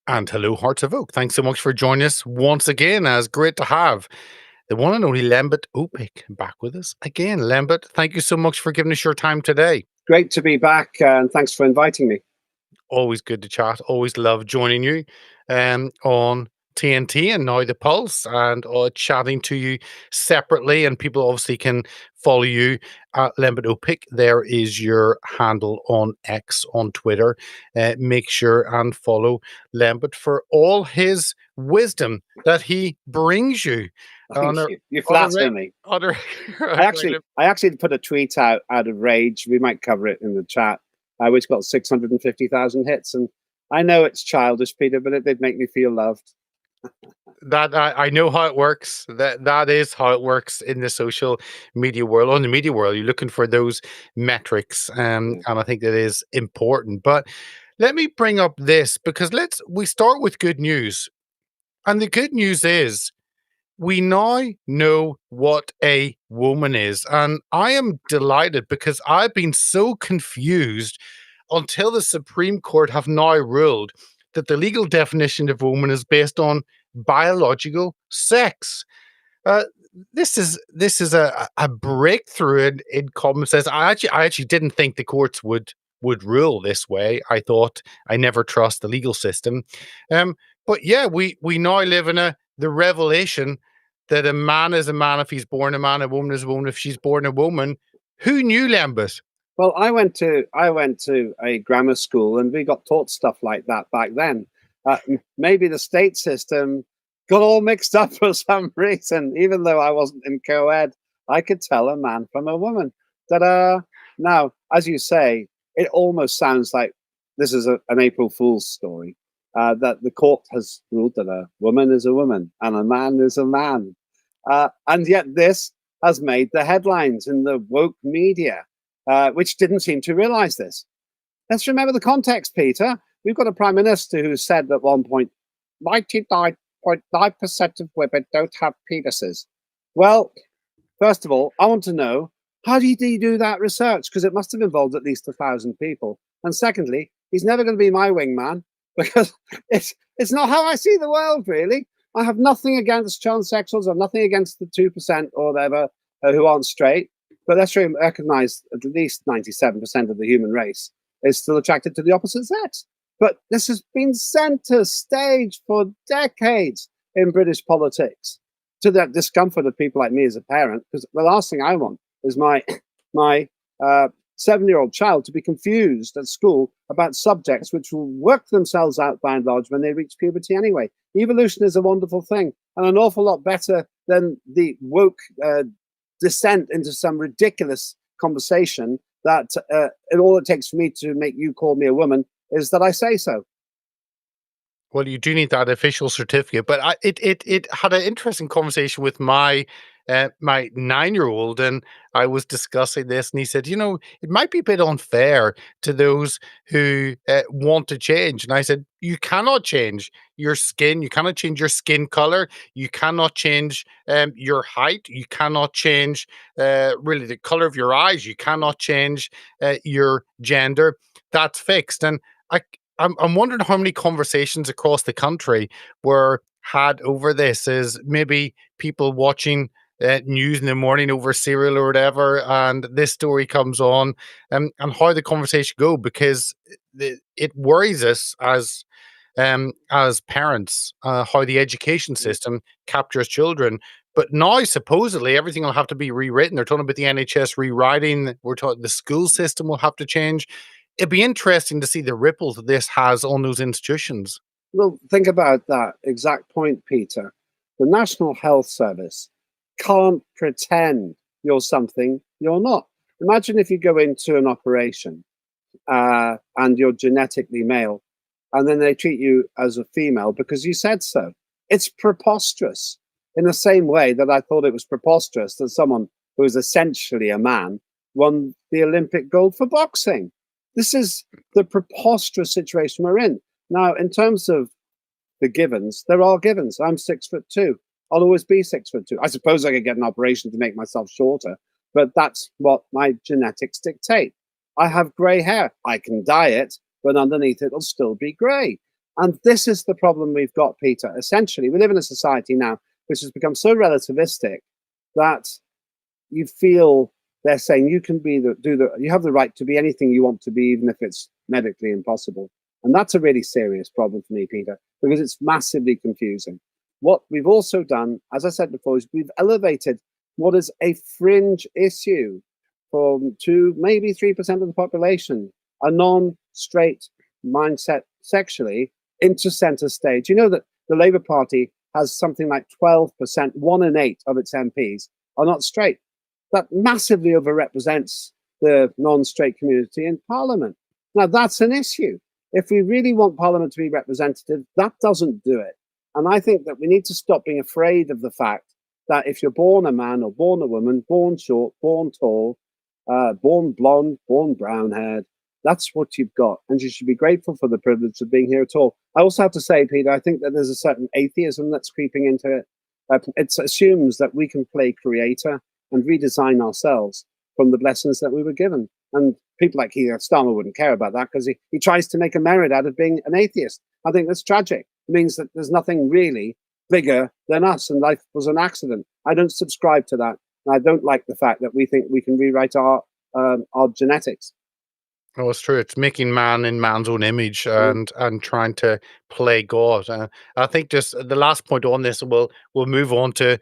And hello, Hearts of Oak. Thanks so much for joining us once again. It's great to have the one and only Lembit Opik back with us again. Lembit, thank you so much for giving us your time today. Great to be back, and thanks for inviting me. Always good to chat. Always love joining you on TNT and now the Pulse and chatting to you separately. And people obviously can follow you at Lembit Opik. There is your handle on X on Twitter. Make sure and follow Lembit for all his wisdom that he brings you on Thank a you. You on a flatter me. on a I actually, I actually put a tweet out of rage. We might cover it in the chat. Which got 650,000 hits, and I know it's childish, Peter, but it did make me feel loved. That I know how it works. That is how it works in the social media world. On the media world, you're looking for those metrics, Yeah. and I think that is important. But let me bring up this because we start with good news, and the good news is we now know what a woman is, and I am delighted because I've been so confused until the Supreme Court have now ruled that the legal definition of woman is based on biological sex. Uh, this is a breakthrough in common sense. I actually didn't think the courts would rule this way. I thought I never trust the legal system, um, but yeah, we now live in the revelation that a man is a man if he's born a man, a woman is a woman if she's born a woman. Who knew, Lembus? Well, I went to a grammar school, and we got taught stuff like that back then. Maybe the state system got all mixed up for some reason. Even though I wasn't in co-ed, I could tell a man from a woman. Ta-da! Now, as you say, it almost sounds like this is an April Fool's story. That the court has ruled that a woman is a woman and a man is a man, and yet this has made the headlines in the woke media, which didn't seem to realize this. Let's remember the context, Peter. We've got a prime minister who said at one point, 99.9% of women don't have penises. Well, first of all, I want to know, how did he do that research? Because it must have involved at least 1,000 people. And secondly, he's never going to be my wingman because it's not how I see the world, really. I have nothing against transsexuals. I have nothing against the 2% or whatever who aren't straight. But let's recognize at least 97% of the human race is still attracted to the opposite sex. But this has been center stage for decades in British politics, to the discomfort of people like me as a parent, because the last thing I want is my 7-year-old child to be confused at school about subjects which will work themselves out by and large when they reach puberty anyway. Evolution is a wonderful thing and an awful lot better than the woke descent into some ridiculous conversation that all it takes for me to make you call me a woman is that I say so. Well, you do need that official certificate, but it had an interesting conversation with my 9-year-old, and I was discussing this, and he said, it might be a bit unfair to those who want to change. And I said, you cannot change your skin, you cannot change your skin color, you cannot change your height, you cannot change really the color of your eyes, you cannot change your gender. That's fixed, and I I'm wondering how many conversations across the country were had over this. Is maybe people watching news in the morning over cereal or whatever, and this story comes on, and how the conversation go because it worries us as parents how the education system captures children. But now supposedly everything will have to be rewritten. They're talking about the NHS rewriting. We're talking the school system will have to change. It'd be interesting to see the ripples that this has on those institutions. Well, think about that exact point, Peter. The National Health Service can't pretend you're something you're not. Imagine if you go into an operation and you're genetically male, and then they treat you as a female because you said so. It's preposterous. In the same way that I thought it was preposterous that someone who is essentially a man won the Olympic gold for boxing. This is the preposterous situation we're in. Now, in terms of the givens, there are givens. I'm 6'2". I'll always be 6'2". I suppose I could get an operation to make myself shorter, but that's what my genetics dictate. I have grey hair. I can dye it, but underneath it'll still be grey. And this is the problem we've got, Peter. Essentially, we live in a society now which has become so relativistic that you feel they're saying you can be you have the right to be anything you want to be, even if it's medically impossible. And that's a really serious problem for me, Peter, because it's massively confusing. What we've also done, as I said before, is we've elevated what is a fringe issue from 2, maybe 3% of the population, a non-straight mindset sexually, into center stage. You know that the Labour Party has something like 12%, 1 in 8 of its MPs are not straight. That massively overrepresents the non-straight community in Parliament. Now, that's an issue. If we really want Parliament to be representative, that doesn't do it. And I think that we need to stop being afraid of the fact that if you're born a man or born a woman, born short, born tall, born blonde, born brown-haired, that's what you've got. And you should be grateful for the privilege of being here at all. I also have to say, Peter, I think that there's a certain atheism that's creeping into it. It assumes that we can play creator and redesign ourselves from the blessings that we were given. And people like Keir Starmer wouldn't care about that because he tries to make a merit out of being an atheist. I think that's tragic. It means that there's nothing really bigger than us and life was an accident. I don't subscribe to that. And I don't like the fact that we think we can rewrite our genetics. Oh, it's true. It's making man in man's own image Mm. and trying to play God. I think just the last point on this, we'll move on to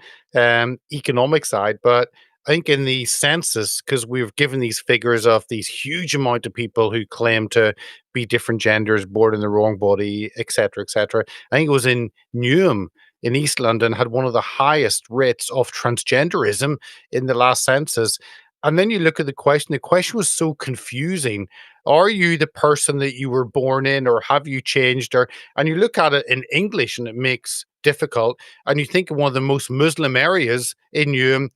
economic side, but I think in the census, because we've given these figures of these huge amount of people who claim to be different genders, born in the wrong body, etc., etc. I think it was in Newham in East London had one of the highest rates of transgenderism in the last census. And then you look at the question was so confusing. Are you the person that you were born in, or have you changed? Or and you look at it in English and it makes difficult. And you think of one of the most Muslim areas in Newham,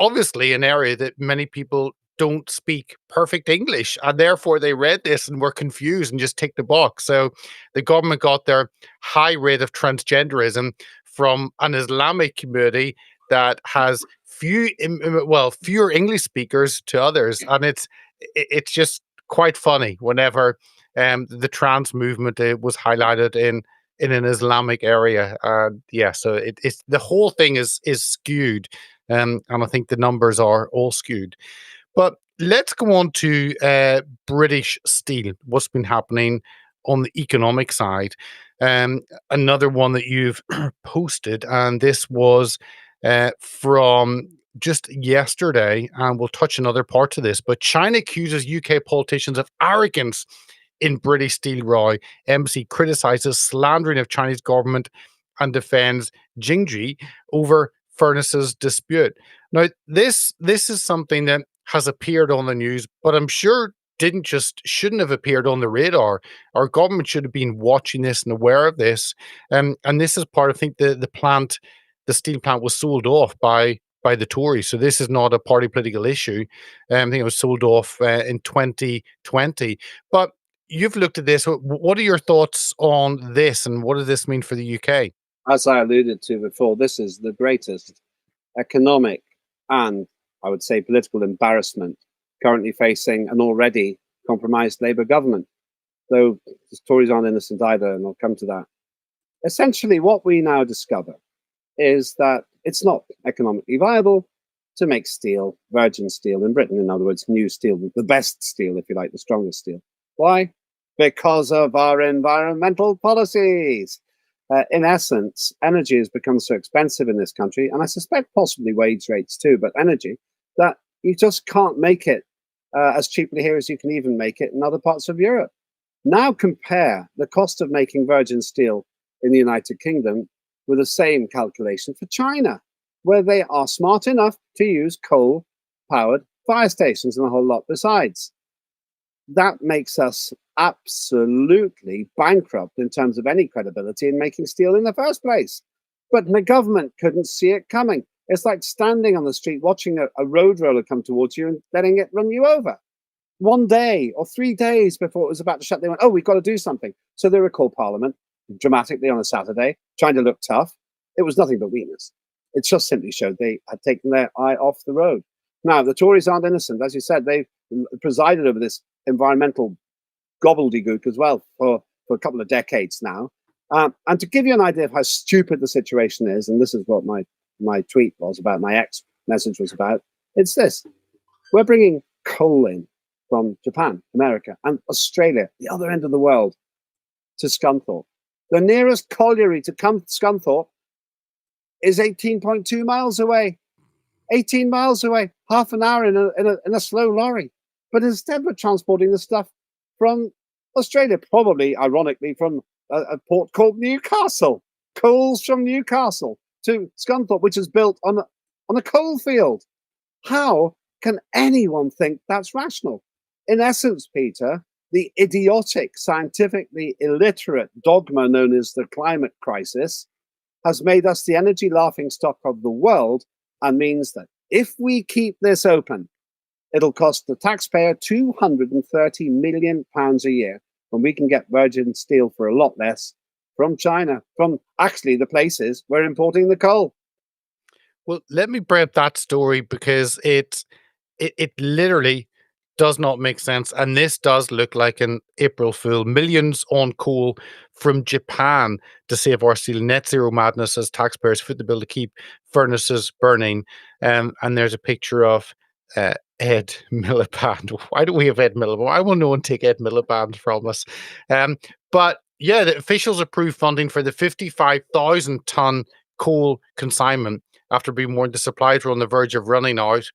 obviously an area that many people don't speak perfect English, and therefore they read this and were confused and just ticked the box. So the government got their high rate of transgenderism from an Islamic community that has fewer English speakers to others, and it's just quite funny whenever the trans movement was highlighted in an Islamic area. Yeah, so it's the whole thing is skewed, and I think the numbers are all skewed. But let's go on to British Steel. What's been happening on the economic side? Another one that you've posted, and this was from just yesterday, and we'll touch on other parts of this. But China accuses UK politicians of arrogance in British Steel Roy. Embassy criticizes slandering of Chinese government and defends Jingji over furnaces dispute. Now, this is something that has appeared on the news, but I'm sure shouldn't have appeared on the radar. Our government should have been watching this and aware of this. And this is part, I think, the steel plant was sold off by the Tories. So this is not a party political issue. I think it was sold off in 2020. But you've looked at this. What are your thoughts on this, and what does this mean for the UK? As I alluded to before, this is the greatest economic and, I would say, political embarrassment currently facing an already compromised Labour government. Though the Tories aren't innocent either, and I'll come to that. Essentially, what we now discover is that it's not economically viable to make steel, virgin steel in Britain. In other words, new steel, the best steel, if you like, the strongest steel. Why? Because of our environmental policies. In essence, energy has become so expensive in this country, and I suspect possibly wage rates too, but energy, that you just can't make it as cheaply here as you can even make it in other parts of Europe. Now compare the cost of making virgin steel in the United Kingdom with the same calculation for China, where they are smart enough to use coal-powered fire stations and a whole lot besides. That makes us absolutely bankrupt in terms of any credibility in making steel in the first place. But the government couldn't see it coming. It's like standing on the street watching a road roller come towards you and letting it run you over. 1 day or 3 days before it was about to shut, they went, oh, we've got to do something. So they recalled Parliament dramatically on a Saturday, trying to look tough. It was nothing but weakness. It just simply showed they had taken their eye off the road. Now, the Tories aren't innocent. As you said, they've presided over this environmental gobbledygook as well for a couple of decades now. And to give you an idea of how stupid the situation is, and this is what my tweet was about, my X message was about, it's this. We're bringing coal in from Japan, America, and Australia, the other end of the world, to Scunthorpe. The nearest colliery to come to Scunthorpe is 18.2 miles away. 18 miles away, half an hour in a slow lorry. But instead, we're transporting the stuff from Australia, probably, ironically, from a port called Newcastle. Coals from Newcastle to Scunthorpe, which is built on a coal field. How can anyone think that's rational? In essence, Peter, the idiotic, scientifically illiterate dogma known as the climate crisis has made us the energy laughingstock of the world, and means that if we keep this open, it'll cost the taxpayer £230 million a year, when we can get virgin steel for a lot less from China, from actually the places we're importing the coal. Well, let me bring up that story because it literally does not make sense, and this does look like an April Fool. Millions on coal from Japan to save our steel. Net zero madness as taxpayers foot the bill to keep furnaces burning. And there's a picture of Ed Miliband. Why do we have Ed Miliband? Why will no one take Ed Miliband from us? But yeah, the officials approved funding for the 55,000 ton coal consignment after being warned the supplies were on the verge of running out.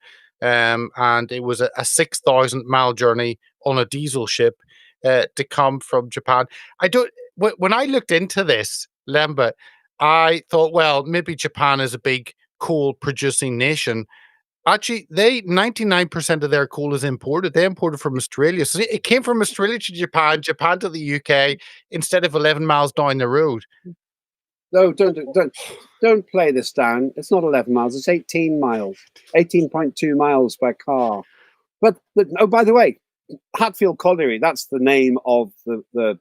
And it was a 6,000 mile journey on a diesel ship to come from Japan. I don't. When I looked into this, Lembit, I thought, well, maybe Japan is a big coal producing nation. Actually, they 99% of their coal is imported. They imported from Australia, so it came from Australia to Japan, Japan to the UK, instead of 11 miles down the road. No, don't play this down. It's not 11 miles. It's 18 miles, 18.2 miles by car. But oh, by the way, Hatfield Colliery, that's the name of the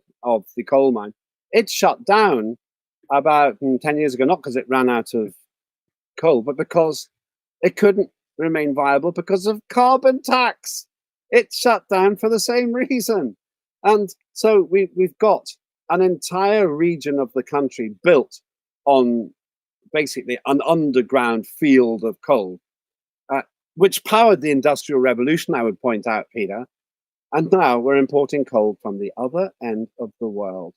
coal mine. It shut down about 10 years ago, not because it ran out of coal, but because it couldn't remain viable because of carbon tax. It shut down for the same reason. And so we've got an entire region of the country built on basically an underground field of coal, which powered the Industrial Revolution, I would point out, Peter. And now we're importing coal from the other end of the world.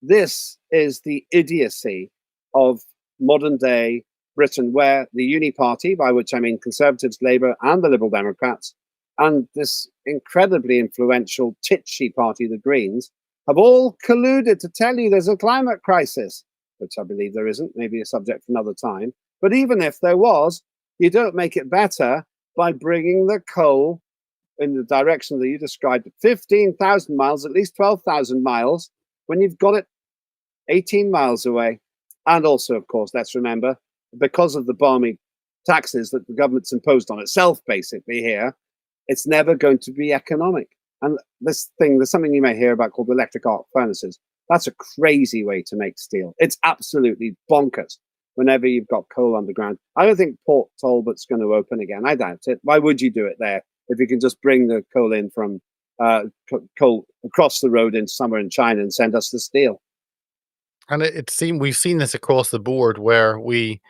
This is the idiocy of modern day Britain, where the Uni Party, by which I mean Conservatives, Labour, and the Liberal Democrats, and this incredibly influential titchy party, the Greens, have all colluded to tell you there's a climate crisis, which I believe there isn't, maybe a subject for another time. But even if there was, you don't make it better by bringing the coal in the direction that you described, 15,000 miles, at least 12,000 miles, when you've got it 18 miles away. And also, of course, let's remember, because of the balmy taxes that the government's imposed on itself, basically here, it's never going to be economic. And this thing, there's something you may hear about called electric arc furnaces. That's a crazy way to make steel. It's absolutely bonkers whenever you've got coal underground. I don't think Port Talbot's going to open again. I doubt it. Why would you do it there if you can just bring the coal in from coal across the road in somewhere in China and send us the steel? And we've seen this across the board where we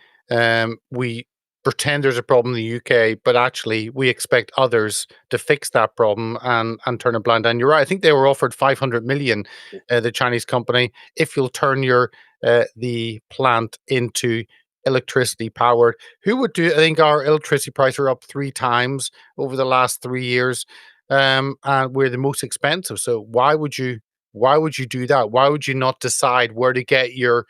pretend there's a problem in the UK, but actually we expect others to fix that problem and turn a blind eye. And you're right. I think they were offered 500 million, the Chinese company, if you'll turn your the plant into electricity powered. Who would do? I think our electricity prices are up 3 times over the last 3 years, and we're the most expensive. So why would you? Why would you do that? Why would you not decide where to get your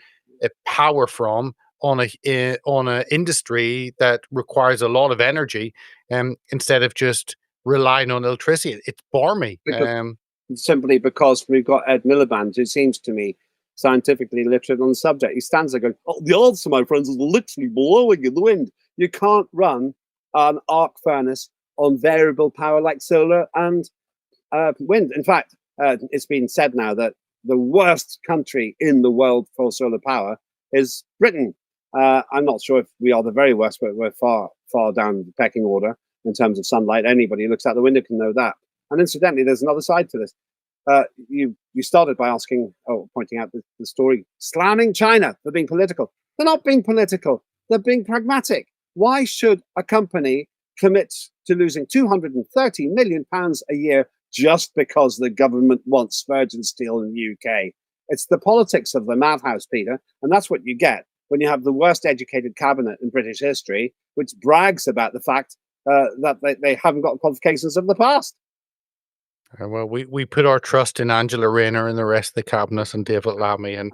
power from on a industry that requires a lot of energy, instead of just relying on electricity? It's barmy. Because simply because we've got Ed Miliband, who seems to me scientifically literate on the subject. He stands there going, "Oh, the answer, my friends, is literally blowing in the wind." You can't run an arc furnace on variable power like solar and wind. In fact, it's been said now that the worst country in the world for solar power is Britain. I'm not sure if we are the very worst, but we're far, far down the pecking order in terms of sunlight. Anybody who looks out the window can know that. And incidentally, there's another side to this. You started by pointing out the story, slamming China for being political. They're not being political. They're being pragmatic. Why should a company commit to losing £230 million a year just because the government wants virgin steel in the UK? It's the politics of the madhouse, Peter, and that's what you get when you have the worst educated cabinet in British history, which brags about the fact that they haven't got qualifications of the past. Well, we put our trust in Angela Rayner and the rest of the cabinet and David Lammy, and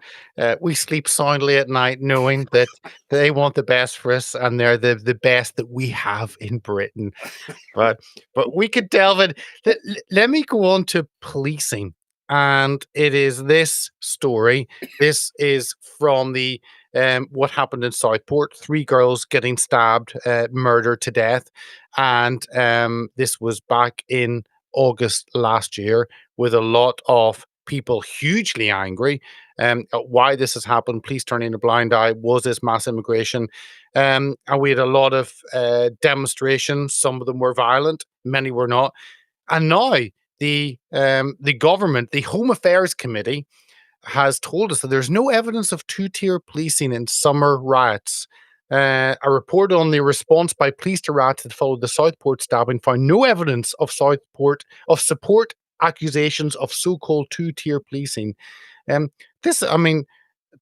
we sleep soundly at night knowing that they want the best for us and they're the best that we have in Britain. But we could delve in. Let me go on to policing, and it is this story. This is from the what happened in Southport. 3 girls getting stabbed, murdered to death, and this was back in August last year, with a lot of people hugely angry at why this has happened. Police turning a blind eye. Was this mass immigration? And we had a lot of demonstrations. Some of them were violent, many were not. And now the government, the Home Affairs Committee, has told us that there's no evidence of two-tier policing in summer riots. A report on the response by police to riots that followed the Southport stabbing found no evidence of support accusations of so-called two-tier policing. This, I mean,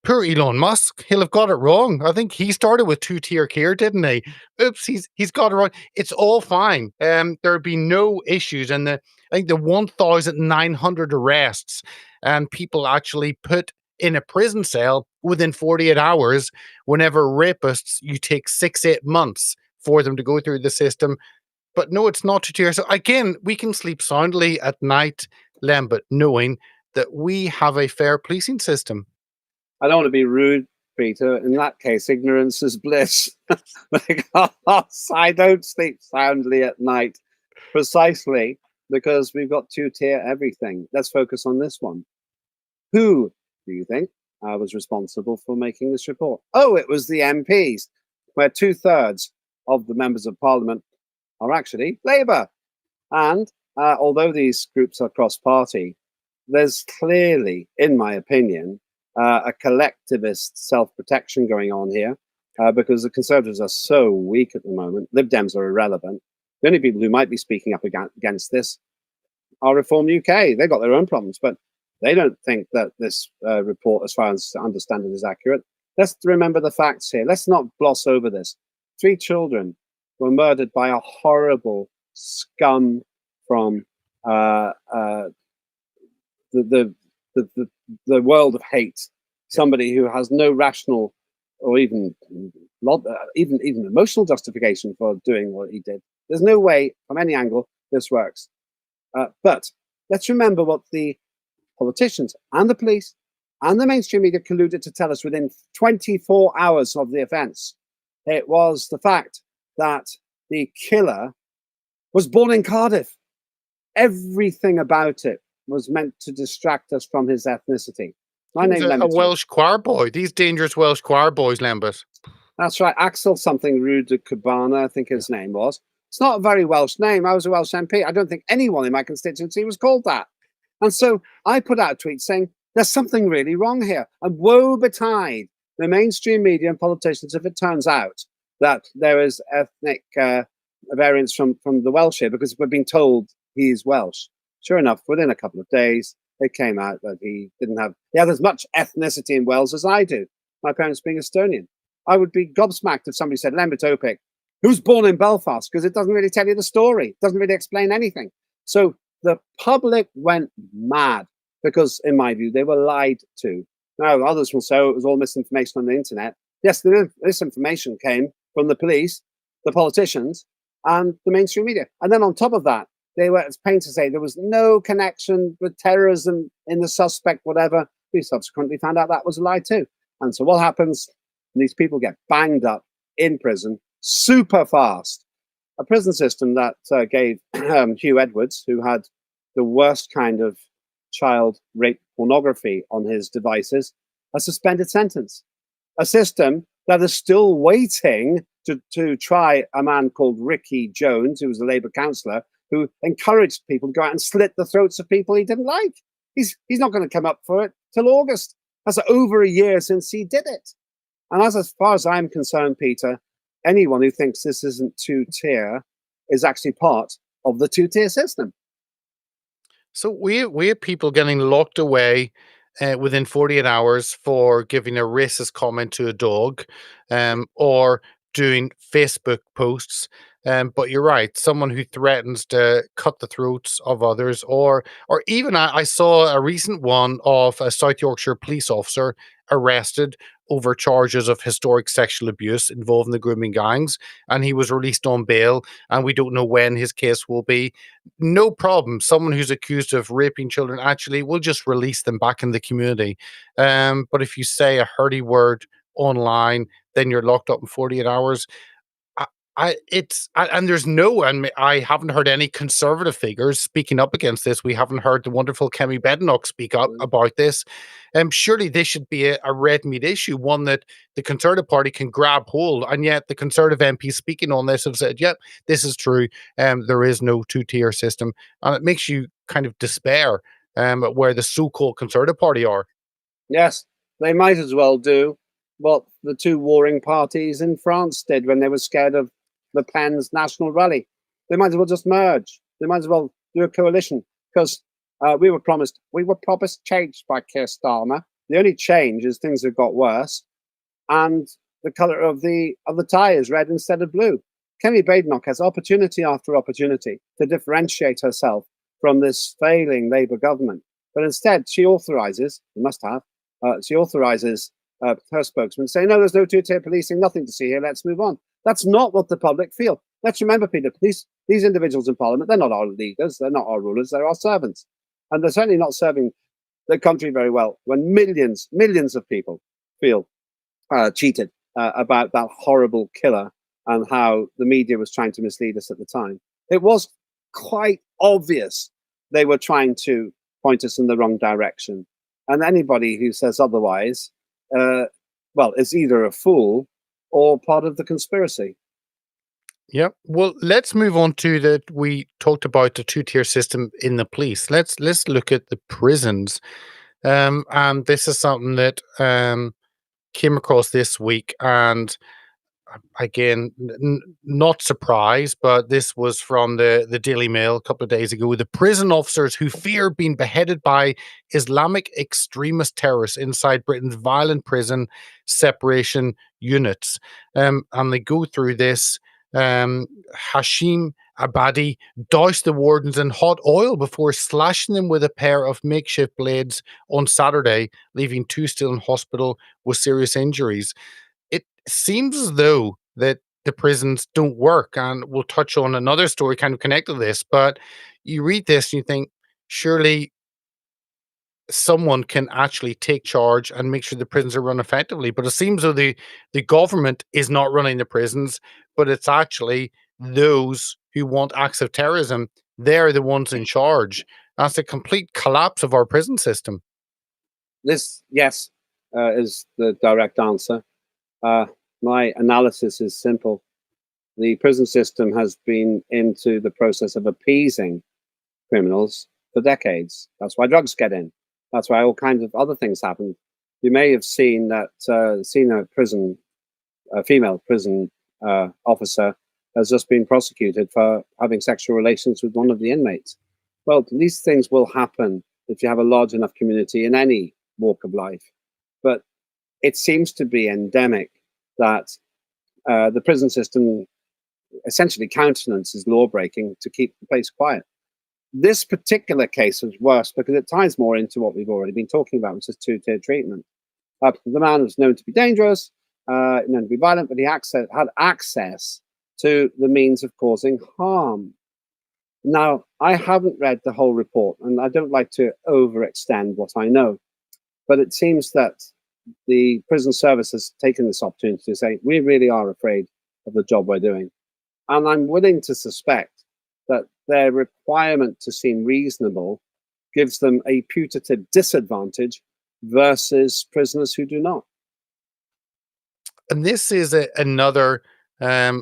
poor Elon Musk, he'll have got it wrong. I think he started with two-tier care, didn't he? Oops, he's got it wrong. It's all fine. There'd be no issues. And I think the 1,900 arrests and people actually put in a prison cell within 48 hours. Whenever rapists, you take 6-8 months for them to go through the system. But no, it's not two-tier. So again, we can sleep soundly at night, Lembit, knowing that we have a fair policing system. I don't want to be rude, Peter. In that case, ignorance is bliss. Because I don't sleep soundly at night precisely because we've got two-tier everything. Let's focus on this one. Who do you think was responsible for making this report? Oh, it was the MPs, where 2/3 of the members of Parliament are actually Labour. And although these groups are cross-party, there's clearly, in my opinion, a collectivist self-protection going on here because the Conservatives are so weak at the moment. Lib Dems are irrelevant. The only people who might be speaking up against this are Reform UK. They've got their own problems, but they don't think that this report, as far as I understand it, is accurate. Let's remember the facts here. Let's not gloss over this. 3 children were murdered by a horrible scum from the world of hate, somebody who has no rational or even emotional justification for doing what he did. There's no way from any angle this works. But let's remember what the politicians and the police and the mainstream media colluded to tell us within 24 hours of the offence. It was the fact that the killer was born in Cardiff. Everything about it was meant to distract us from his ethnicity. My name a Welsh choir boy. These dangerous Welsh choir boys, Lembit. That's right. Axel something Rude de Cabana, I think his name was. It's not a very Welsh name. I was a Welsh MP. I don't think anyone in my constituency was called that. And so I put out a tweet saying, there's something really wrong here. And woe betide the mainstream media and politicians if it turns out that there is ethnic variance from the Welsh here, because we're being told he's Welsh. Sure enough, within a couple of days, it came out that he had as much ethnicity in Wales as I do, my parents being Estonian. I would be gobsmacked if somebody said Lembit Opik, who's born in Belfast, because it doesn't really tell you the story. It doesn't really explain anything. So the public went mad because, in my view, they were lied to. Now, others will say, oh, it was all misinformation on the internet. Yes, the misinformation came from the police, the politicians, and the mainstream media. And then on top of that, they were as pained to say there was no connection with terrorism in the suspect, whatever. We subsequently found out that was a lie too. And so what happens? These people get banged up in prison super fast. A prison system that gave Hugh Edwards, who had the worst kind of child rape pornography on his devices, a suspended sentence. A system that is still waiting to try a man called Ricky Jones, who was a Labour councillor, who encouraged people to go out and slit the throats of people he didn't like. He's not going to come up for it till August. That's over a year since he did it. And as far as I'm concerned, Peter, anyone who thinks this isn't two-tier is actually part of the two-tier system. So we have people getting locked away within 48 hours for giving a racist comment to a dog, or doing Facebook posts. But you're right, someone who threatens to cut the throats of others, or even I saw a recent one of a South Yorkshire police officer arrested over charges of historic sexual abuse involving the grooming gangs, and he was released on bail, and we don't know when his case will be. No problem. Someone who's accused of raping children, actually, we'll just release them back in the community. But if you say a hurty word online, then you're locked up in 48 hours. I, and there's no, and I haven't heard any conservative figures speaking up against this. We haven't heard the wonderful Kemi Badenoch speak up about this. Surely this should be a red meat issue, one that the Conservative Party can grab hold. And yet the Conservative MPs speaking on this have said, yep, this is true. There is no two-tier system. And it makes you kind of despair where the so-called Conservative Party are. Yes, they might as well do what the two warring parties in France did when they were scared of Le Pen's national rally. They might as well just merge. They might as well do a coalition because we were promised change by Keir Starmer. The only change is things have got worse, and the colour of the tie is red instead of blue. Kemi Badenoch has opportunity after opportunity to differentiate herself from this failing Labour government, but instead she authorises, her spokesman saying, no, there's no two-tier policing, nothing to see here, let's move on. That's not what the public feel. Let's remember, Peter, these individuals in Parliament, they're not our leaders, they're not our rulers, they're our servants. And they're certainly not serving the country very well when millions of people feel cheated about that horrible killer and how the media was trying to mislead us at the time. It was quite obvious they were trying to point us in the wrong direction. And anybody who says otherwise, is either a fool or part of the conspiracy. Yeah. Well, let's move on to that. We talked about the two-tier system in the police. Let's look at the prisons. And this is something that came across this week, and again, not surprised, but this was from the Daily Mail a couple of days ago. The prison officers who fear being beheaded by Islamic extremist terrorists inside Britain's violent prison separation units. And they go through this. Hashim Abadi doused the wardens in hot oil before slashing them with a pair of makeshift blades on Saturday, leaving two still in hospital with serious injuries. It seems as though that the prisons don't work, and we'll touch on another story kind of connected to this, but you read this and you think, surely someone can actually take charge and make sure the prisons are run effectively. But it seems though the government is not running the prisons, but it's actually those who want acts of terrorism. They're the ones in charge. That's a complete collapse of our prison system. This, yes, is the direct answer. My analysis is simple. The prison system has been into the process of appeasing criminals for decades. That's why drugs get in. That's why all kinds of other things happen. You may have seen that a female prison officer has just been prosecuted for having sexual relations with one of the inmates. Well, these things will happen if you have a large enough community in any walk of life. But it seems to be endemic that the prison system essentially countenances law breaking to keep the place quiet. This particular case was worse because it ties more into what we've already been talking about, which is two-tier treatment. The man was known to be dangerous, known to be violent, but he had access to the means of causing harm. Now, I haven't read the whole report, and I don't like to overextend what I know, but it seems that the prison service has taken this opportunity to say, we really are afraid of the job we're doing. And I'm willing to suspect that their requirement to seem reasonable gives them a putative disadvantage versus prisoners who do not. And this is another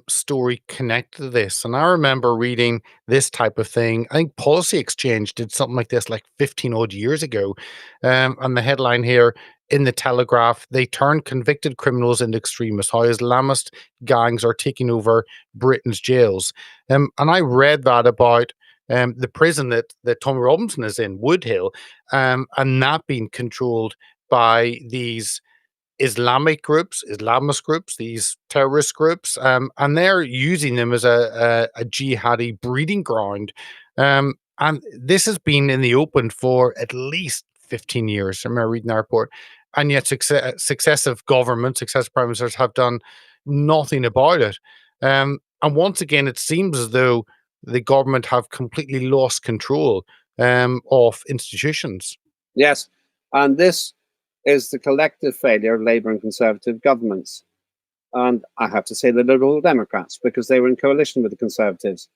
story connected to this. And I remember reading this type of thing. I think Policy Exchange did something like this like 15 odd years ago. And the headline here in the Telegraph, they turn convicted criminals into extremists, how Islamist gangs are taking over Britain's jails. And I read that about the prison that Tommy Robinson is in, Woodhill, and that being controlled by these Islamist groups, these terrorist groups, and they're using them as a jihadi breeding ground. And this has been in the open for at least 15 years. I remember reading that report, and yet successive governments, successive prime ministers have done nothing about it. And once again, it seems as though the government have completely lost control of institutions. Yes, and this is the collective failure of Labour and Conservative governments. And I have to say the Liberal Democrats, because they were in coalition with the Conservatives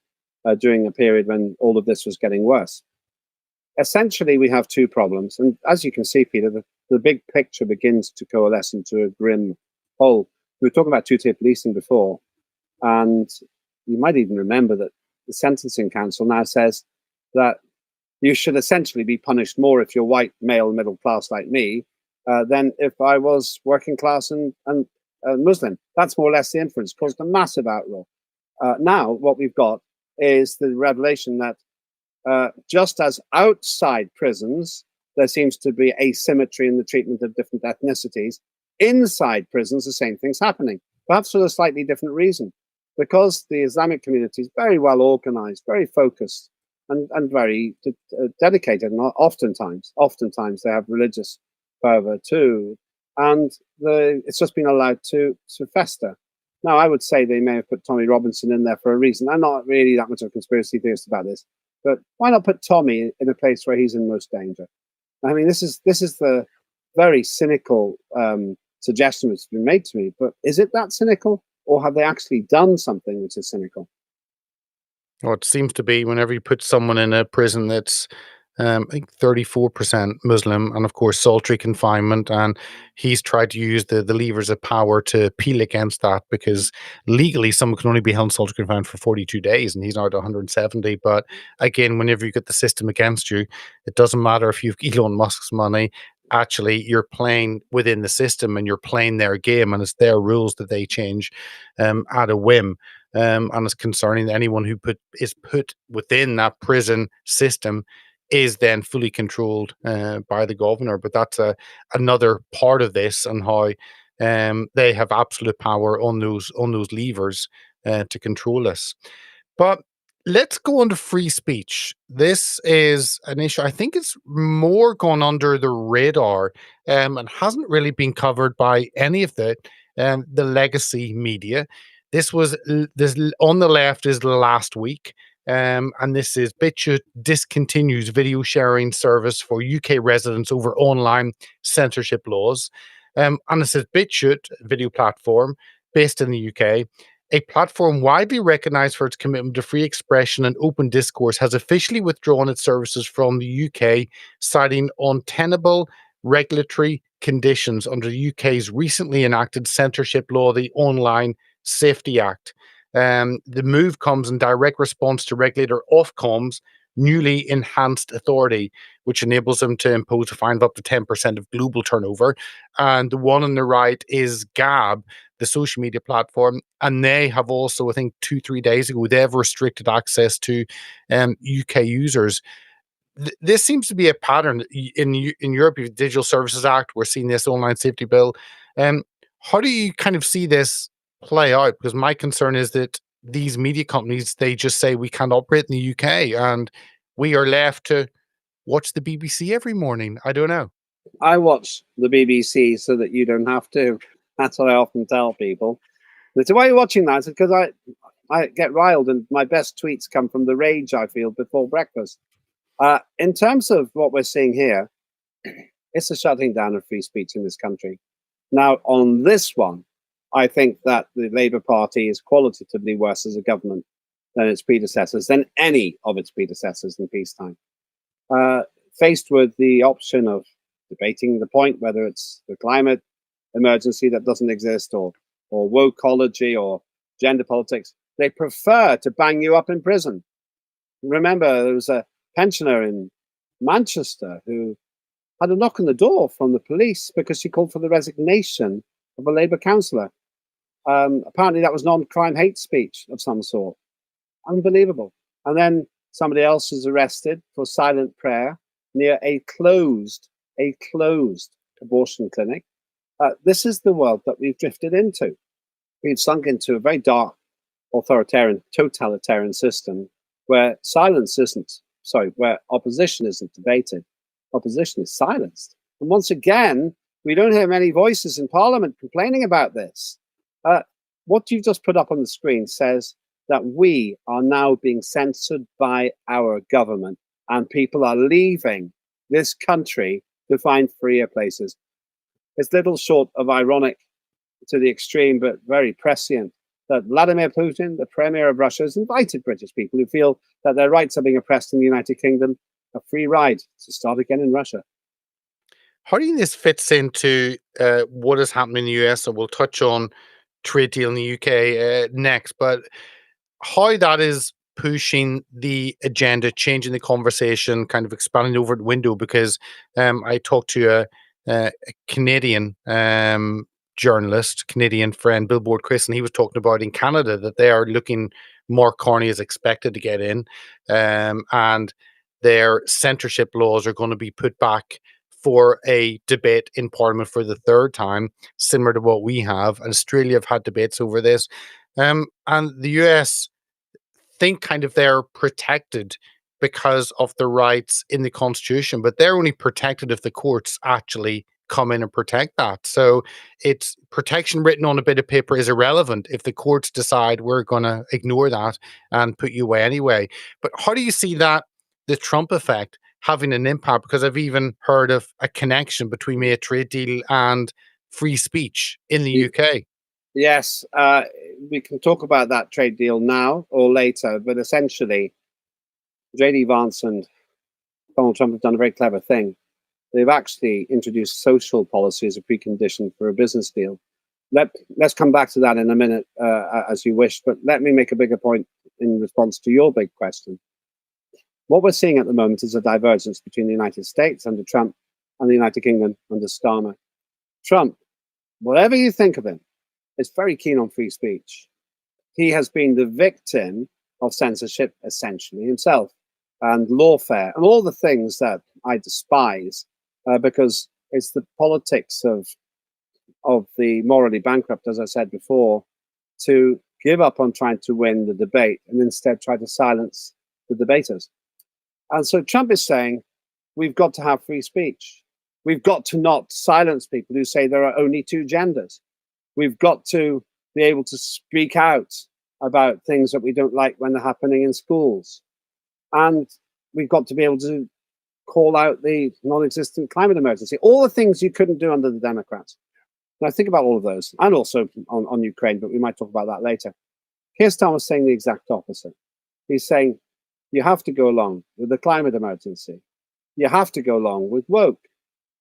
during a period when all of this was getting worse. Essentially, we have two problems. And as you can see, Peter, the big picture begins to coalesce into a grim whole. We were talking about two-tier policing before, and you might even remember that the Sentencing Council now says that you should essentially be punished more if you're white, male, middle class like me, than if I was working class and Muslim. That's more or less the inference, caused a massive outroar. Now, what we've got is the revelation that just as outside prisons, there seems to be asymmetry in the treatment of different ethnicities, inside prisons, the same thing's happening, perhaps for a slightly different reason. Because the Islamic community is very well organized, very focused, and very dedicated. And oftentimes they have religious fervor too, and it's just been allowed to fester. Now, I would say they may have put Tommy Robinson in there for a reason. I'm not really that much of a conspiracy theorist about this, but why not put Tommy in a place where he's in most danger? I mean, this is the very cynical suggestion that's been made to me. But is it that cynical, or have they actually done something which is cynical? Well, it seems to be whenever you put someone in a prison that's, I think 34% Muslim, and of course solitary confinement, and he's tried to use the levers of power to appeal against that because legally someone can only be held in solitary confinement for 42 days, and he's now at 170. But again, whenever you get the system against you, it doesn't matter if you've Elon Musk's money. Actually, you're playing within the system and you're playing their game, and it's their rules that they change at a whim. And it's concerning that anyone who is put within that prison system is then fully controlled by the governor. But that's another part of this, and how they have absolute power on those levers to control us. But let's go on to free speech. This is an issue I think it's more gone under the radar, and hasn't really been covered by any of the legacy media. This on the left is last week, and this is Bitshoot discontinues video sharing service for UK residents over online censorship laws. And it says Bitshoot, video platform based in the UK, a platform widely recognized for its commitment to free expression and open discourse, has officially withdrawn its services from the UK, citing untenable regulatory conditions under the UK's recently enacted censorship law, the Online Safety Act. The move comes in direct response to regulator Ofcom's newly enhanced authority, which enables them to impose a fine of up to 10% of global turnover. And the one on the right is Gab, the social media platform, and they have also, I think 2-3 days ago, they've restricted access to UK users. This seems to be a pattern in Europe. With Digital Services Act, we're seeing this online safety bill. How do you kind of see this play out? Because my concern is that these media companies, they just say we can't operate in the UK, and we are left to watch the BBC every morning. I don't know. I watch the BBC so that you don't have to. That's what I often tell people. They say, why are you watching that? Because I get riled, and my best tweets come from the rage I feel before breakfast. In terms of what we're seeing here, it's a shutting down of free speech in this country. Now, on this one, I think that the Labour Party is qualitatively worse as a government than its predecessors, than any of its predecessors in peacetime. Faced with the option of debating the point whether it's the climate emergency that doesn't exist, or wokeology, or gender politics. They prefer to bang you up in prison. Remember, there was a pensioner in Manchester who had a knock on the door from the police because she called for the resignation of a Labour councillor. Apparently, that was non-crime hate speech of some sort. Unbelievable. And then somebody else was arrested for silent prayer near a closed abortion clinic. This is the world that we've drifted into. We've sunk into a very dark, authoritarian, totalitarian system where where opposition isn't debated. Opposition is silenced. And once again, we don't hear many voices in Parliament complaining about this. What you've just put up on the screen says that we are now being censored by our government and people are leaving this country to find freer places. It's little short of ironic to the extreme, but very prescient that Vladimir Putin, the Premier of Russia, has invited British people who feel that their rights are being oppressed in the United Kingdom a free ride to start again in Russia. How do you think this fits into what is happening in the US? And we'll touch on trade deal in the UK next, but how that is pushing the agenda, changing the conversation, kind of expanding over the window. Because I talked to a Canadian journalist, Canadian friend, Billboard Chris, and he was talking about in Canada that they are looking Mark Carney is expected to get in, and their censorship laws are going to be put back for a debate in Parliament for the third time, similar to what we have. And Australia have had debates over this. And the US think kind of they're protected because of the rights in the Constitution, but they're only protected if the courts actually come in and protect that. So it's protection written on a bit of paper is irrelevant if the courts decide we're going to ignore that and put you away anyway. But how do you see that, the Trump effect, having an impact? Because I've even heard of a connection between a trade deal and free speech in the UK. Yes, we can talk about that trade deal now or later, but essentially, JD Vance and Donald Trump have done a very clever thing. They've actually introduced social policy as a precondition for a business deal. Let's come back to that in a minute, as you wish, but let me make a bigger point in response to your big question. What we're seeing at the moment is a divergence between the United States under Trump and the United Kingdom under Starmer. Trump, whatever you think of him, is very keen on free speech. He has been the victim of censorship essentially himself, and lawfare, and all the things that I despise, because it's the politics of the morally bankrupt, as I said before, to give up on trying to win the debate and instead try to silence the debaters. And so Trump is saying, we've got to have free speech. We've got to not silence people who say there are only two genders. We've got to be able to speak out about things that we don't like when they're happening in schools. And we've got to be able to call out the non-existent climate emergency, all the things you couldn't do under the Democrats. Now think about all of those, and also on Ukraine, but we might talk about that later. Keir Starmer saying the exact opposite. He's saying you have to go along with the climate emergency. You have to go along with woke.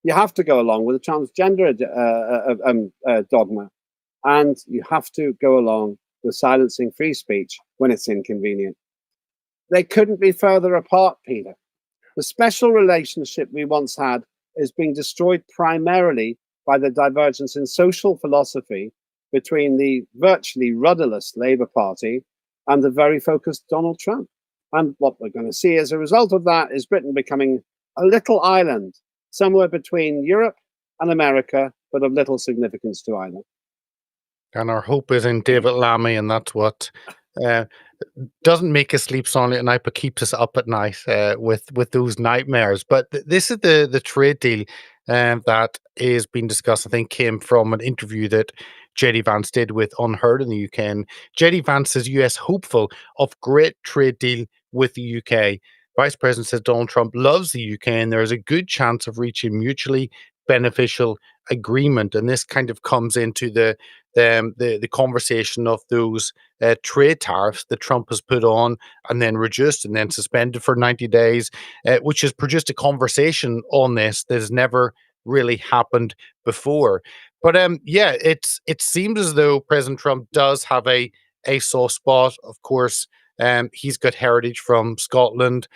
You have to go along with the transgender dogma. And you have to go along with silencing free speech when it's inconvenient. They couldn't be further apart, Peter. The special relationship we once had is being destroyed primarily by the divergence in social philosophy between the virtually rudderless Labour Party and the very focused Donald Trump. And what we're going to see as a result of that is Britain becoming a little island somewhere between Europe and America, but of little significance to either. And our hope is in David Lammy, and that's what doesn't make us sleep soundly at night, but keeps us up at night with those nightmares. But this is the trade deal that is being discussed. I think came from an interview that JD Vance did with Unheard in the UK. And JD Vance is US hopeful of great trade deal with the UK. Vice President says Donald Trump loves the UK and there is a good chance of reaching mutually beneficial agreement. And this kind of comes into the conversation of those trade tariffs that Trump has put on and then reduced and then suspended for 90 days, which has produced a conversation on this that has never really happened before. But yeah, it seems as though President Trump does have a a soft spot. Of course, he's got heritage from Scotland.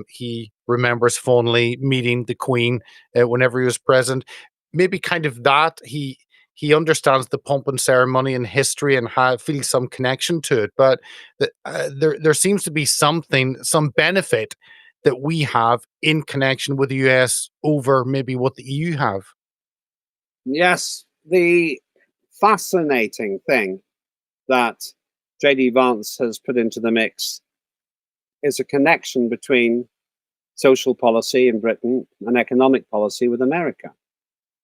He remembers fondly meeting the Queen whenever he was present. Maybe kind of that he understands the pomp and ceremony and history and feels some connection to it. But there seems to be some benefit that we have in connection with the US over maybe what the EU have. Yes, the fascinating thing that JD Vance has put into the mix is a connection between social policy in Britain and economic policy with America.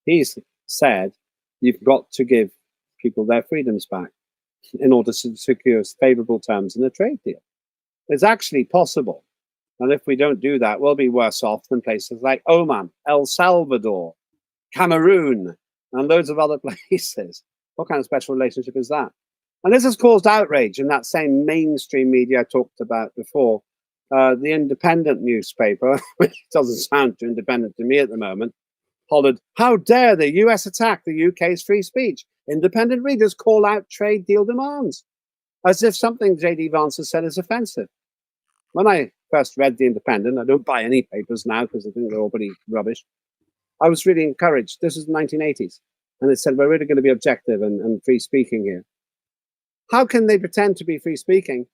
He's said you've got to give people their freedoms back in order to secure favorable terms in a trade deal. It's actually possible. And if we don't do that, we'll be worse off than places like Oman, El Salvador, Cameroon, and loads of other places. What kind of special relationship is that? And this has caused outrage in that same mainstream media I talked about before. The Independent newspaper, which doesn't sound too independent to me at the moment, hollered, "How dare the US attack the UK's free speech? Independent readers call out trade deal demands," as if something JD Vance has said is offensive. When I first read The Independent, I don't buy any papers now because I think they're all pretty rubbish. I was really encouraged. This was the 1980s. And it said, we're really going to be objective and free speaking here. How can they pretend to be free speaking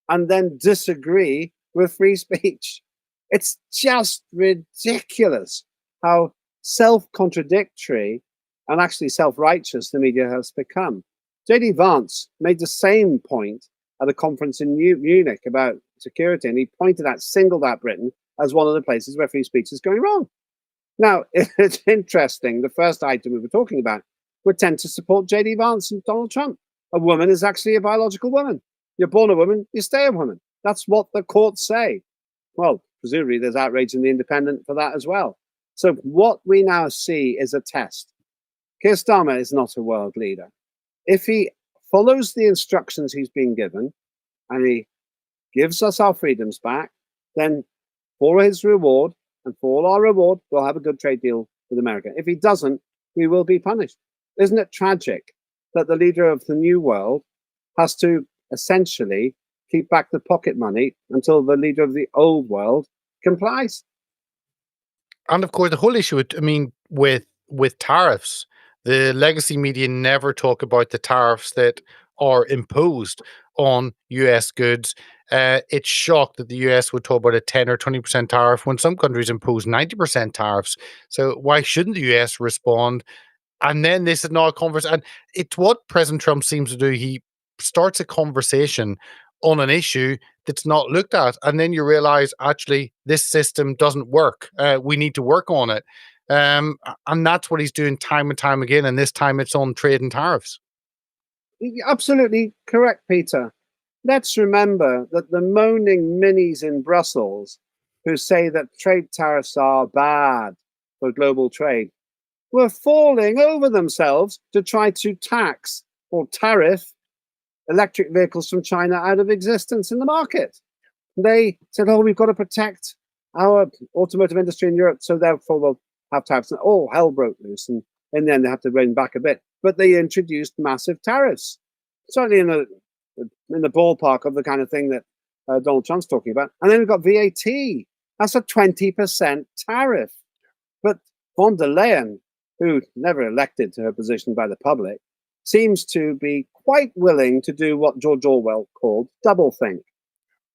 and then disagree with free speech? It's just ridiculous how self-contradictory and actually self-righteous the media has become. JD Vance made the same point at a conference in Munich about security, and he singled out Britain as one of the places where free speech is going wrong. Now, it's interesting. The first item we were talking about would tend to support JD Vance and Donald Trump. A woman is actually a biological woman. You're born a woman, you stay a woman. That's what the courts say. Well, presumably there's outrage in The Independent for that as well. So what we now see is a test. Keir Starmer is not a world leader. If he follows the instructions he's been given and he gives us our freedoms back, then for his reward and for all our reward, we'll have a good trade deal with America. If he doesn't, we will be punished. Isn't it tragic that the leader of the new world has to essentially keep back the pocket money until the leader of the old world complies? And of course, the whole issue, with tariffs, the legacy media never talk about the tariffs that are imposed on US goods. It's shocked that the US would talk about a 10 or 20% tariff when some countries impose 90% tariffs. So why shouldn't the US respond? And then this is now a conversation. And it's what President Trump seems to do. He starts a conversation on an issue that's not looked at. And then you realize, actually, this system doesn't work. We need to work on it. And that's what he's doing time and time again. And this time it's on trade and tariffs. Absolutely correct, Peter. Let's remember that the moaning minis in Brussels who say that trade tariffs are bad for global trade were falling over themselves to try to tax or tariff electric vehicles from China out of existence in the market. They said, oh, we've got to protect our automotive industry in Europe, so therefore we'll have tariffs. And all hell broke loose, and then they have to rein back a bit. But they introduced massive tariffs, certainly in the ballpark of the kind of thing that Donald Trump's talking about. And then we've got VAT. That's a 20% tariff. But von der Leyen, who never elected to her position by the public, seems to be quite willing to do what George Orwell called doublethink.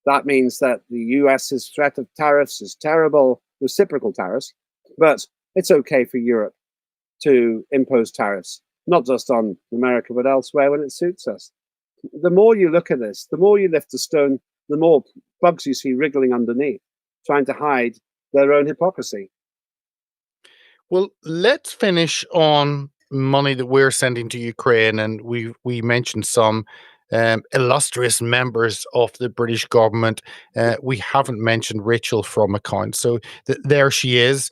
That means that the US's threat of tariffs is terrible, reciprocal tariffs, but it's okay for Europe to impose tariffs, not just on America, but elsewhere when it suits us. The more you look at this, the more you lift a stone, the more bugs you see wriggling underneath, trying to hide their own hypocrisy. Well, let's finish on money that we're sending to Ukraine, and we mentioned some illustrious members of the British government. We haven't mentioned Rachel from accounts, so there she is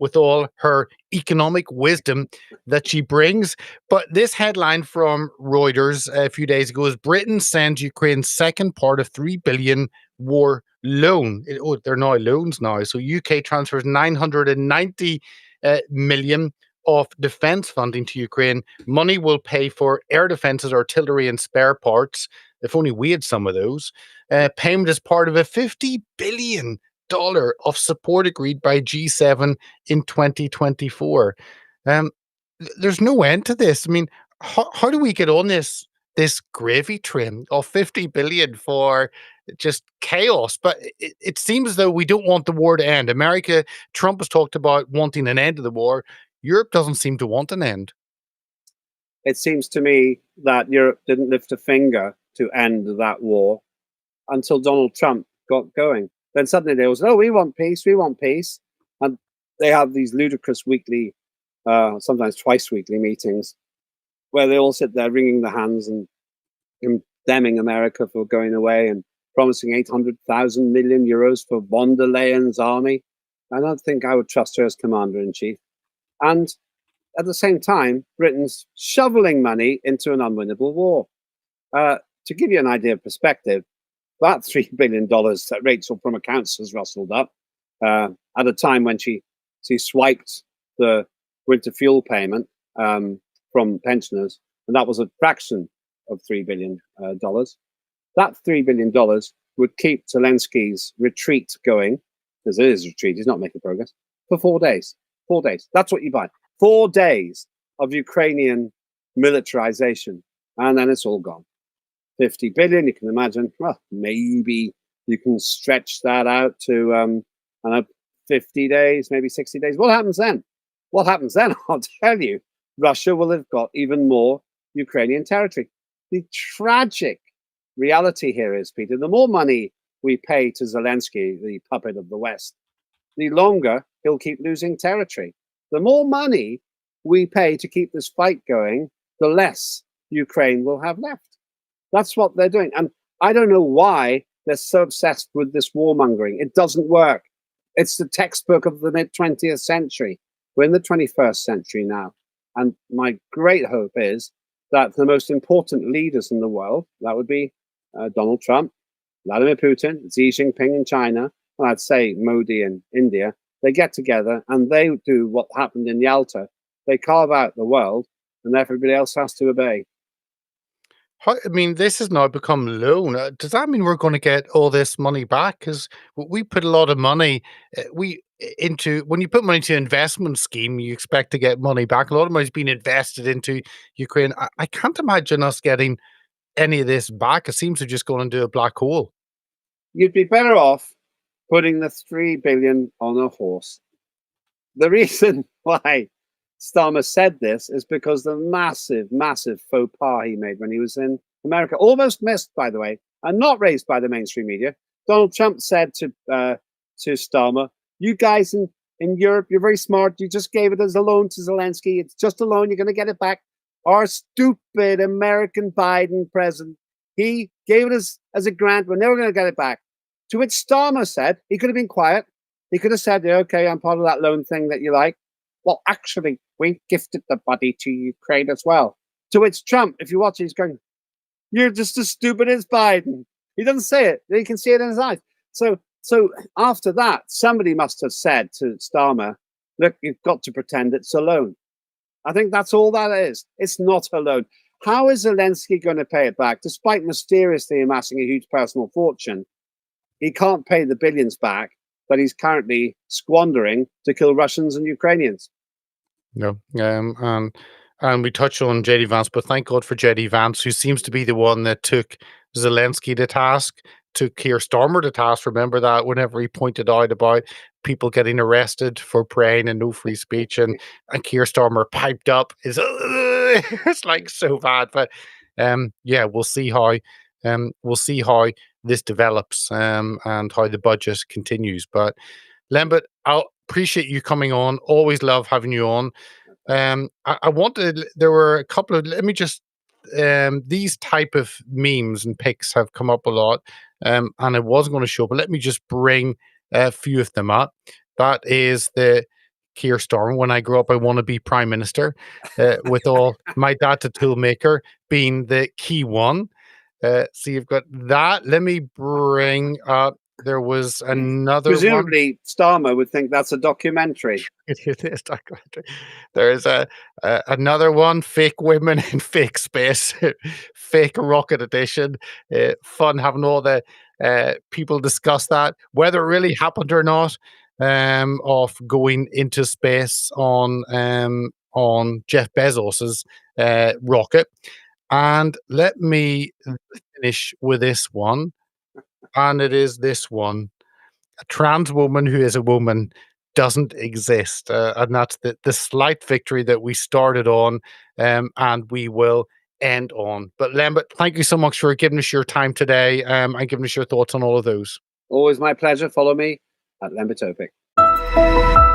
with all her economic wisdom that she brings. But this headline from Reuters a few days ago is Britain sends Ukraine's second part of $3 billion war loan. They're now loans now. So UK transfers 990 million of defense funding to Ukraine. Money will pay for air defenses, artillery, and spare parts. If only we had some of those. Payment is part of a $50 billion of support agreed by G7 in 2024. Um, there's no end to this. I mean, how do we get on this gravy train of 50 billion for just chaos? But it seems as though we don't want the war to end. America, Trump has talked about wanting an end to the war. Europe doesn't seem to want an end. It seems to me that Europe didn't lift a finger to end that war until Donald Trump got going. Then suddenly they was, oh, we want peace, we want peace. And they have these ludicrous weekly, sometimes twice weekly meetings where they all sit there wringing their hands and condemning America for going away and promising 800,000 million euros for von der Leyen's army. I don't think I would trust her as commander in chief. And at the same time, Britain's shoveling money into an unwinnable war. To give you an idea of perspective, that $3 billion that Rachel from accounts has rustled up at a time when she swiped the winter fuel payment from pensioners, and that was a fraction of $3 billion. That $3 billion would keep Zelensky's retreat going, because it is a retreat, he's not making progress, for 4 days. 4 days. That's what you buy. 4 days of Ukrainian militarization, and then it's all gone. 50 billion, you can imagine, well, maybe you can stretch that out to, I don't know, 50 days, maybe 60 days. What happens then? What happens then? I'll tell you, Russia will have got even more Ukrainian territory. The tragic reality here is, Peter, the more money we pay to Zelensky, the puppet of the West, the longer he'll keep losing territory. The more money we pay to keep this fight going, the less Ukraine will have left. That's what they're doing. And I don't know why they're so obsessed with this warmongering. It doesn't work. It's the textbook of the mid-20th century. We're in the 21st century now. And my great hope is that the most important leaders in the world, that would be Donald Trump, Vladimir Putin, Xi Jinping in China, and I'd say Modi in India, they get together and they do what happened in Yalta. They carve out the world and everybody else has to obey. I mean, this has now become loan. Does that mean we're going to get all this money back? Because we put a lot of money into when you put money into an investment scheme, you expect to get money back. A lot of money's been invested into Ukraine. I can't imagine us getting any of this back. It seems to just go into a black hole. You'd be better off putting the 3 billion on a horse. The reason why Starmer said this is because the massive faux pas he made when he was in America, almost missed, by the way, and not raised by the mainstream media. Donald Trump said to Starmer, "You guys in Europe, you're very smart. You just gave it as a loan to Zelensky. It's just a loan. You're going to get it back." Our stupid American Biden president, he gave it as a grant. We're never going to get it back. To which Starmer said, he could have been quiet. He could have said, yeah, okay, I'm part of that loan thing that you like. Well, actually, we gifted the body to Ukraine as well. To which Trump, if you watch it, he's going, you're just as stupid as Biden. He doesn't say it. You can see it in his eyes. So after that, somebody must have said to Starmer, look, you've got to pretend it's a loan. I think that's all that is. It's not a loan. How is Zelensky going to pay it back? Despite mysteriously amassing a huge personal fortune, he can't pay the billions back that he's currently squandering to kill Russians and Ukrainians. No, and we touched on JD Vance, but thank God for JD Vance, who seems to be the one that took Zelensky to task, took Keir Starmer to task. Remember that whenever he pointed out about people getting arrested for praying and no free speech, and Keir Starmer piped up, it's like so bad. But yeah, we'll see how this develops and how the budget continues. But Lembit, I appreciate you coming on. Always love having you on. I wanted, there were a couple of, let me just, these type of memes and pics have come up a lot, and I wasn't going to show, but let me just bring a few of them up. That is the Keir Starmer, when I grow up, I want to be prime minister, with all my dad, the toolmaker, being the key one. So you've got that. Let me bring up there was Mm. another one. Presumably, Starmer would think that's a documentary. It is documentary. There is another one, fake women in fake space, fake rocket edition. Fun having all the people discuss that, whether it really happened or not, of going into space on Jeff Bezos's rocket. And let me finish with this one, and it is this one: a trans woman who is a woman doesn't exist. And that's the slight victory that we started on, and we will end on. But Lembit, thank you so much for giving us your time today, and giving us your thoughts on all of those. Always my pleasure. Follow me at Lembit Opik.